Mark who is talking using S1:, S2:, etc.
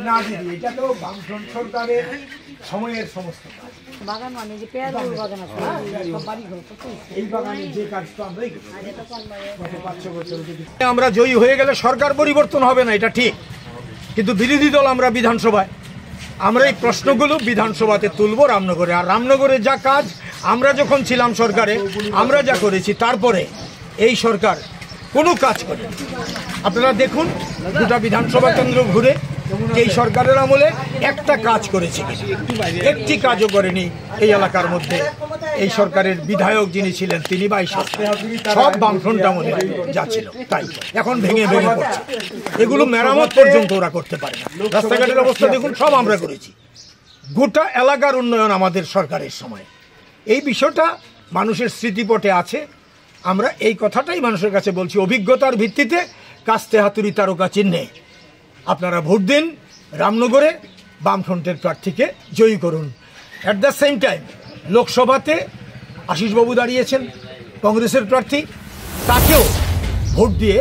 S1: না দিদি, এটা তো বামফ্রন্ট সরকারের সময়ের সমস্ত বাগান, মানে যে পেয়ারা বাগান আছে এই বাগানে যে কাজ তো আমরাই গত 5-6 বছর। আমরা জয়ী হয়ে গেলে সরকার পরিবর্তন হবে না, এটা ঠিক, কিন্তু বিরোধী দল আমরা বিধানসভায়, আমরা এই প্রশ্নগুলো বিধানসভাতে তুলব রামনগরে। আর রামনগরে যা কাজ আমরা যখন ছিলাম সরকারে আমরা যা করেছি, তারপরে এই সরকার কোনো কাজ করে। আপনারা দেখুন গোটা বিধানসভা কেন্দ্র ঘুরে এই সরকারের আমলে একটা কাজ করেছে, একটি কাজও করেনি এই এলাকার মধ্যে। এই সরকারের বিধায়ক যিনি ছিলেন তিনি সব বামফ্রন্ট আমলে যা ছিল তাই এখন ভেঙে ভেঙে পড়ছে। এগুলো মেরামত পর্যন্ত ওরা করতে পারে না। রাস্তাঘাটের অবস্থা দেখুন, সব আমরা করেছি। গোটা এলাকার উন্নয়ন আমাদের সরকারের সময়। এই বিষয়টা মানুষের স্মৃতিপটে আছে। আমরা এই কথাটাই মানুষের কাছে বলছি, অভিজ্ঞতার ভিত্তিতে কাস্তে হাতুড়ি তারকা চিহ্নে আপনারা ভোট দিন, রামনগরে বামফ্রন্টের প্রার্থীকে জয়ী করুন। অ্যাট দ্য সেম টাইম লোকসভাতে আশিসবাবু দাঁড়িয়েছেন কংগ্রেসের প্রার্থী, তাকেও ভোট দিয়ে